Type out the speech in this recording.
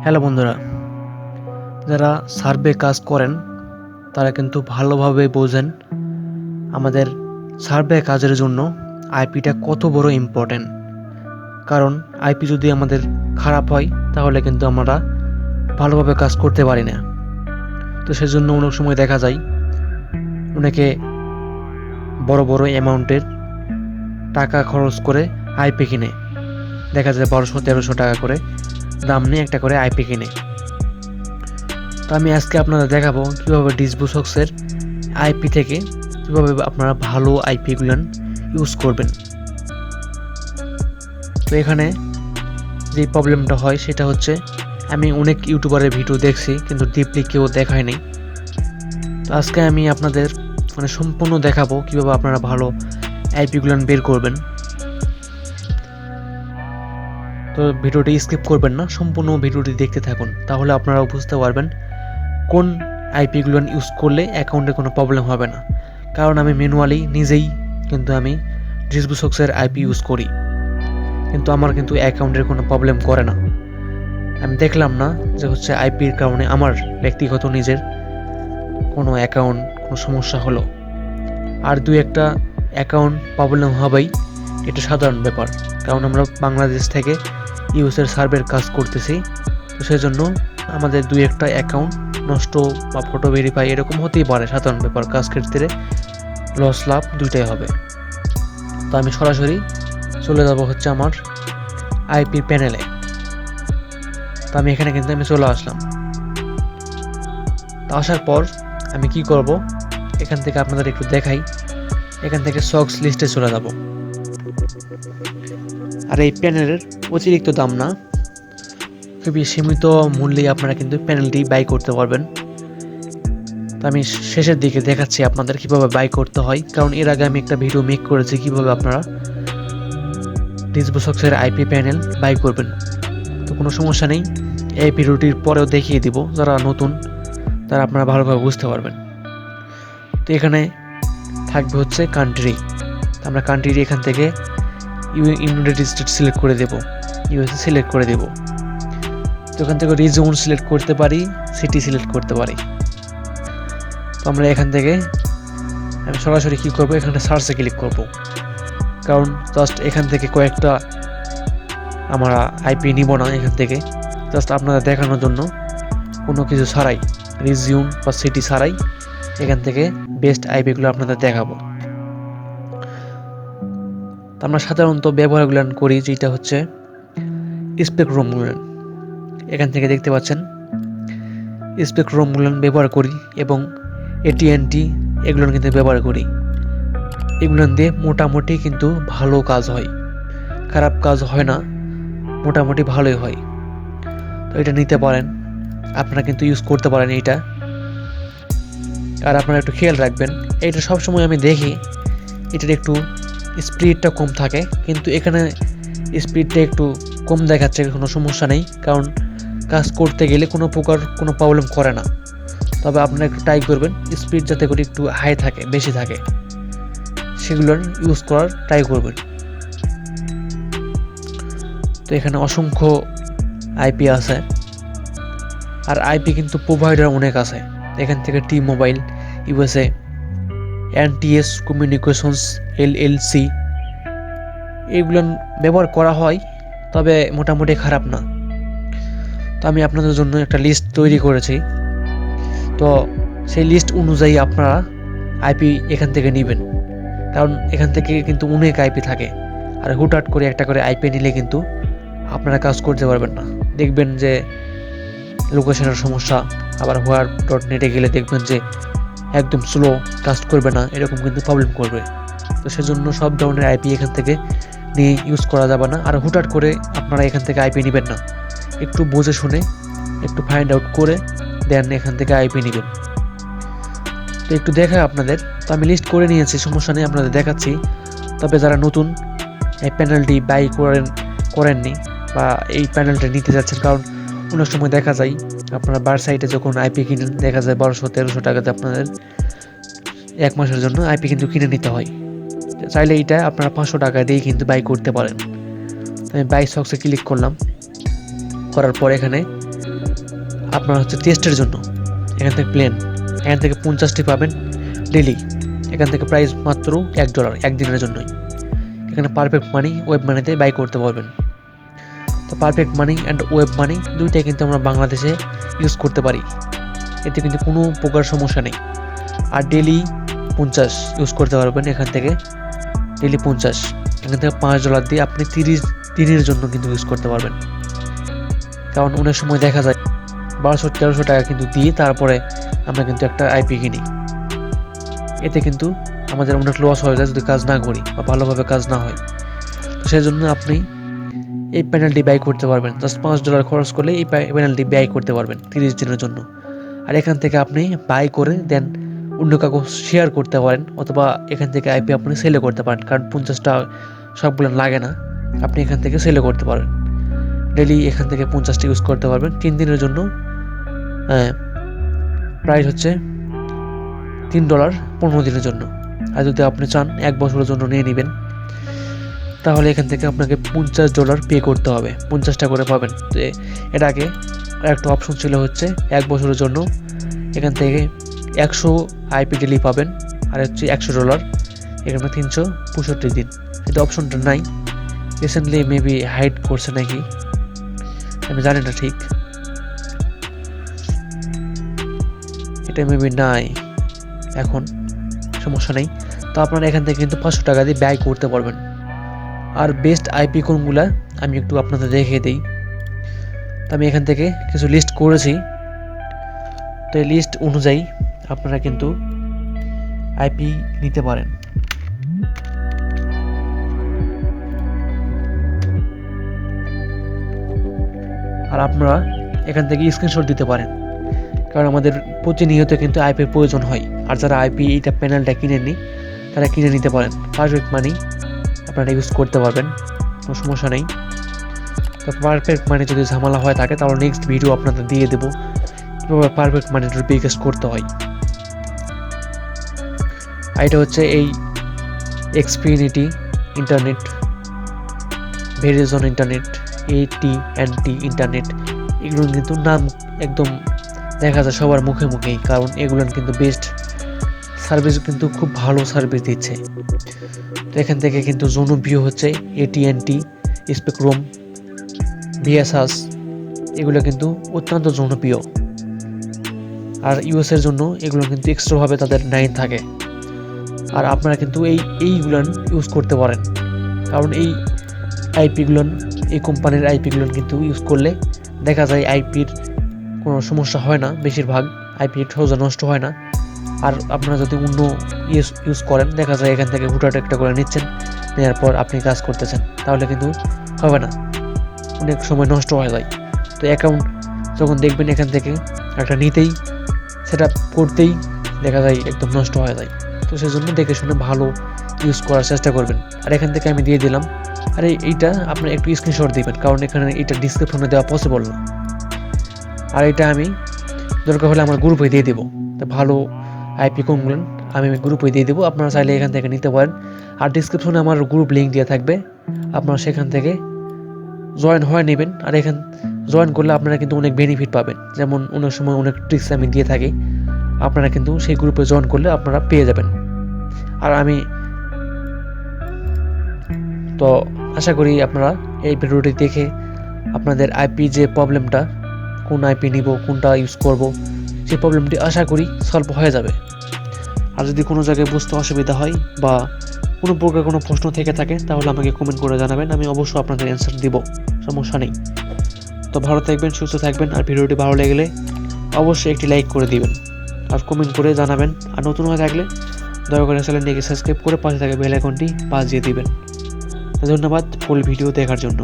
Hello বন্ধুরা, যারা survey কাজ করেন তারা কিন্তু ভালোভাবে বোঝেন আমাদের সার্ভে কাজের জন্য আইপিটা কত বড় ইম্পর্টেন্ট। কারণ আইপি যদি আমাদের খারাপ হয় তাহলে কিন্তু আমরা ভালোভাবে কাজ করতে পারি না। তো সেজন্য অনেক সময় দেখা যায় অনেকে বড় বড় অ্যামাউন্টের টাকা খরচ করে আইপি কিনে, দেখা যায় 1200-1300 টাকা করে দাম নিয়ে একটা করে আইপি কিনে। তো আমি আজকে আপনাদের দেখাবো কীভাবে ডিসবুসক্সের আইপি থেকে কীভাবে আপনারা ভালো আইপিগুলো ইউজ করবেন। তো এখানে যে প্রবলেমটা হয় সেটা হচ্ছে, আমি অনেক ইউটিউবারের ভিডিও দেখছি কিন্তু ডিপলি কেউ দেখায়নি। তো আজকে আমি আপনাদের সম্পূর্ণ দেখাবো কীভাবে আপনারা ভালো আইপিগুলো বের করবেন। তো ভিডিওটি স্কিপ করবেন না, সম্পূর্ণ ভিডিওটি দেখতে থাকুন, তাহলে আপনারা বুঝতে পারবেন কোন আইপিগুলো ইউজ করলে অ্যাকাউন্টে কোনো প্রবলেম হবে না। কারণ আমি ম্যানুয়ালি নিজেই কিন্তু আমি ডিসবুসক্সের আইপি ইউজ করি, কিন্তু আমার কিন্তু অ্যাকাউন্টের কোনো প্রবলেম করে না। আমি দেখলাম না যে হচ্ছে আইপির কারণে আমার ব্যক্তিগত নিজের কোনো অ্যাকাউন্ট কোনো সমস্যা হলো। আর দুই একটা অ্যাকাউন্ট প্রবলেম হবেই, এটা সাধারণ ব্যাপার, কারণ আমরা বাংলাদেশ থেকে ইউএসের সার্ভের কাজ করতেছি। তো সেজন্য আমাদের দুই একটা অ্যাকাউন্ট নষ্ট বা ফটো ভেরিফাই এরকম হতেই পারে, সাধারণ ব্যাপার। কাজ ক্ষেত্রে লস লাভ দুইটাই হবে। তো আমি সরাসরি চলে যাব হচ্ছে আমার আইপির প্যানেলে। তো আমি এখানে কিন্তু আমি চলে আসলাম। তো আসার পর আমি কি করব, এখান থেকে আপনাদের একটু দেখাই। এখান থেকে সক্স লিস্টে চলে যাব। আর এই প্যানেলের অতিরিক্ত দাম না, খুবই সীমিত মূল্যে আপনারা কিন্তু প্যানেলটি বাই করতে পারবেন। তো আমি শেষের দিকে দেখাচ্ছি আপনাদের কিভাবে বাই করতে হয়, কারণ এর আগে আমি একটা ভিডিও মেক করেছি কিভাবে আপনারা ডিসবুসক্সের আইপি প্যানেল বাই করবেন। তো কোনো সমস্যা নেই, এই ভিডিওটির পরেও দেখিয়ে দিব, যারা নতুন তারা আপনারা ভালোভাবে বুঝতে পারবেন। তো এখানে থাকবে হচ্ছে কান্ট্রি। আমরা কান্ট্রি এখান থেকে ইউনাইটেড স্টেট সিলেক্ট করে দেব, ইউএসএ সিলেক্ট করে দেব। তো এখান থেকে রিজন সিলেক্ট করতে পারি, সিটি সিলেক্ট করতে পারি। তো আমরা এখান থেকে আমি সরাসরি কী করবো, এখানে সার্চে ক্লিক করব, কারণ জাস্ট এখান থেকে কয়েকটা আমরা আইপি নিব না, এখান থেকে জাস্ট আপনাদের দেখানোর জন্য কোনো কিছু ছাড়াই, রিজিউন বা সিটি ছাড়াই এখান থেকে বেস্ট আইপিগুলো আপনাদের দেখাবো। তো আমরা সাধারণত ব্যবহারগুলো করি যেটা হচ্ছে স্পেকট্রামগুলো। এখান থেকে দেখতে পাচ্ছেন স্পেকট্রামগুলো ব্যবহার করি, এবং এটিএনটি এগুলো কিন্তু ব্যবহার করি। এগুলো দিয়ে মোটামুটি কিন্তু ভালো কাজ হয়, খারাপ কাজ হয় না, মোটামুটি ভালোই হয়। তো এটা নিতে পারেন, আপনারা কিন্তু ইউজ করতে পারেন এইটা। আর আপনারা একটু খেয়াল রাখবেন, এইটা সবসময় আমি দেখি এটার একটু স্পিডটা কম থাকে, কিন্তু এখানে স্পিডটা একটু কম দেখাচ্ছে, কোনো সমস্যা নেই, কারণ কাজ করতে গেলে কোনো প্রকার কোনো প্রবলেম করে না। তবে আপনারা একটু ট্রাই করবেন স্পিড যাতে করে একটু হাই থাকে, বেশি থাকে, সেগুলোর ইউজ করার ট্রাই করবেন। তো এখানে অসংখ্য আইপি আছে, আর আইপি কিন্তু প্রোভাইডার অনেক আছে। এখান থেকে T mobile USA, NTS communications LLC, এগুলো ব্যবহার করা হয়, তবে মোটামুটি খারাপ না। তো আমি আপনাদের জন্য একটা লিস্ট তৈরি করেছি, তো সেই লিস্ট অনুযায়ী আপনারা আইপি এখান থেকে নেবেন, কারণ এখান থেকে কিন্তু অনেক আইপি থাকে। আর হুটহাট করে একটা করে আইপি নিলে কিন্তু আপনারা কাজ করতে পারবেন না, দেখবেন যে লোকেশনের সমস্যা। আবার হোয়ার.নেটে গেলে দেখবেন যে একদম স্লো, কাজ করবে না, এরকম কিন্তু প্রবলেম করবে। তো সেজন্য সব ধরনের আইপি এখান থেকে নিয়ে ইউজ করা যাবে না। আর হুটহাট করে আপনারা এখান থেকে আইপি নেবেন না, একটু বুঝে শুনে একটু ফাইন্ড আউট করে দেন এখান থেকে আইপি নেবেন। তো একটু দেখায় আপনাদের, তো আমি লিস্ট করে নিয়েছি, সমস্যা নেই, আপনাদের দেখাচ্ছি। তবে যারা নতুন এই প্যানেলটি বাই করেননি বা এই প্যানেলটা নিতে যাচ্ছেন, কারণ অনেক সময় দেখা যায় আপনারা বার সাইটে যখন আইপি কিনেন, দেখা যায় 1200-1300 টাকাতে আপনাদের 1 মাসের জন্য আইপি কিন্তু কিনে নিতে হয়। চাইলে এইটা আপনারা 500 টাকা দিয়ে কিন্তু বাই করতে পারেন। আমি বাই সক্সে ক্লিক করলাম, করার পর এখানে আপনার হচ্ছে টেস্টের জন্য। এখান থেকে প্লেন, এখান থেকে 50টি পাবেন ডেলি। এখান থেকে প্রাইস মাত্র $1 একদিনের জন্যই। এখানে পারফেক্ট মানি, ওয়েব মানিতে বাই করতে পারবেন। তো perfect money and web money দুইটাই কিন্তু আমরা বাংলাদেশে ইউজ করতে পারি, এতে কিন্তু কোনো প্রকার সমস্যা নেই। আর ডেলি 50 ইউজ করতে পারবেন এখান থেকে, ডেলি 50। এখান থেকে $5 দিয়ে আপনি 30 দিনের জন্য কিন্তু ইউজ করতে পারবেন। কারণ অনেক সময় দেখা যায় 1200-1300 টাকা কিন্তু দিয়ে তারপরে আমরা কিন্তু একটা আইপি কিনি, এতে কিন্তু আমাদের অনেক লস হয়ে যায় যদি কাজ না করি বা ভালোভাবে কাজ না হয়। তো সেই জন্য আপনি এই প্যানেলটি ব্যয় করতে পারবেন, জাস্ট $5 খরচ করলে এই প্যানেলটি ব্যয় করতে পারবেন 30 দিনের জন্য। আর এখান থেকে আপনি বাই করে দেন অন্য কাউকে শেয়ার করতে পারেন, অথবা এখান থেকে আইপি আপনি সেলে করতে পারেন, কারণ 50টা সবগুলো লাগে না, আপনি এখান থেকে সেলে করতে পারেন। ডেলি এখান থেকে 50টা ইউজ করতে পারবেন 3 দিনের জন্য। প্রাইস হচ্ছে $3 15 দিনের জন্য। আর যদি আপনি চান 1 বছরের জন্য নিয়ে নেবেন, তাহলে এখান থেকে আপনাকে $50 পে করতে হবে, 50টা করে পাবেন। তো এর আগে একটা অপশন ছিল হচ্ছে 1 বছরের জন্য এখান থেকে 100 আইপি ডেলি পাবেন, আর হচ্ছে $100, এখানে 365 দিন। এটা অপশনটা নাই, রিসেন্টলি মেবি হাইড করছে নাকি, আমি জানি না ঠিক, এটা মেবি নাই এখন, সমস্যা নেই। তো আপনারা এখান থেকে কিন্তু $500 দিয়ে ব্যয় করতে পারবেন। আর বেস্ট আইপি কোনগুলা আমি একটু আপনাদের দেখিয়ে দিই। তো আমি এখান থেকে কিছু লিস্ট করেছি, তো এই লিস্ট অনুযায়ী আপনারা কিন্তু আইপি নিতে পারেন। আর আপনারা এখান থেকে স্ক্রিনশট দিতে পারেন, কারণ আমাদের প্রতিনিয়ত কিন্তু আইপির প্রয়োজন হয়। আর যারা আইপি এটা প্যানেলটা কিনেননি তারা কিনে নিতে পারেন, পারফেক্ট মানি আপনারা ইউজ করতে পারবেন, কোনো সমস্যা নেই। তো পারফেক্ট মানি যদি ঝামেলা হয় থাকে তাহলে নেক্সট ভিডিও আপনাদের দিয়ে দেবো কীভাবে পারফেক্ট মানিটা রিকোয়েস্ট করতে হয়। আর এটা হচ্ছে এই Xfinity internet, Verizon internet, AT&T internet, এগুলো কিন্তু নাম একদম দেখা যায় সবার মুখে মুখেই, কারণ এগুলো কিন্তু বেস্ট সার্ভিস, কিন্তু খুব ভালো সার্ভিস দিচ্ছে। তো এখান থেকে কিন্তু জনপ্রিয় হচ্ছে AT&T, স্পেকট্রাম, ভিএসএস, এগুলো কিন্তু অত্যন্ত জনপ্রিয়। আর ইউএসের জন্য এগুলো কিন্তু এক্সট্রাভাবে তাদের 9 থাকে। আর আপনারা কিন্তু এইগুলো ইউজ করতে পারেন, কারণ এই আইপিগুলো, এই কোম্পানির আইপিগুলো কিন্তু ইউজ করলে দেখা যায় আইপির কোনো সমস্যা হয় না, বেশিরভাগ আইপি সহজে নষ্ট হয় না। আর আপনারা যদি অন্য ইউজ করেন, দেখা যায় এখান থেকে হুটাট একটা করে নিচ্ছেন, নেওয়ার পর আপনি কাজ করতেছেন, তাহলে কিন্তু হবে না, অনেক সময় নষ্ট হয়ে যায়। তো অ্যাকাউন্ট যখন দেখবেন এখান থেকে একটা নিতেই, সেটা করতেই দেখা যায় একদম নষ্ট হয়ে যায়। তো সেই জন্য দেখে শুনে ভালো ইউজ করার চেষ্টা করবেন। আর এখান থেকে আমি দিয়ে দিলাম, আর এইটা আপনার একটু স্ক্রিনশট দিবেন, কারণ এখানে এটা ডিসক্রিপশনে দেওয়া পসিবল না। আর এটা আমি দরকার হলে আমার গ্রুপে দিয়ে দেবো, তো ভালো আইপি কোনগুলো আমি গ্রুপে দিয়ে দেবো, আপনারা চাইলে এখান থেকে নিতে পারেন। আর ডিসক্রিপশনে আমার গ্রুপ লিঙ্ক দেওয়া থাকবে, আপনারা সেখান থেকে জয়েন হয়ে নেবেন। আর এখান জয়েন করলে আপনারা কিন্তু অনেক বেনিফিট পাবেন, যেমন অনেক সময় অনেক ট্রিক্স আমি দিয়ে থাকি, আপনারা কিন্তু সেই গ্রুপে জয়েন করলে আপনারা পেয়ে যাবেন। আর আমি তো আশা করি আপনারা এই ভিডিওটি দেখে আপনাদের আইপি যে প্রবলেমটা, কোন আইপি নিব, কোনটা ইউজ করব, সেই প্রবলেমটি আশা করি সলভ হয়ে যাবে। আর যদি কোনো জায়গায় বুঝতে অসুবিধা হয় বা কোনো প্রকার কোনো প্রশ্ন থেকে থাকে, তাহলে আমাকে কমেন্ট করে জানাবেন, আমি অবশ্যই আপনাদের অ্যান্সার দিব, সমস্যা নেই। তো ভালো থাকবেন, সুস্থ থাকবেন। আর ভিডিওটি ভালো লাগলে অবশ্যই একটি লাইক করে দিবেন আর কমেন্ট করে জানাবেন। আর নতুন হয়ে থাকলে দয়া করে চ্যানেলটিকে সাবস্ক্রাইব করে পাশে থাকা বেল আইকনটি বাজিয়ে দিবেন। ধন্যবাদ ফুল ভিডিও দেখার জন্য।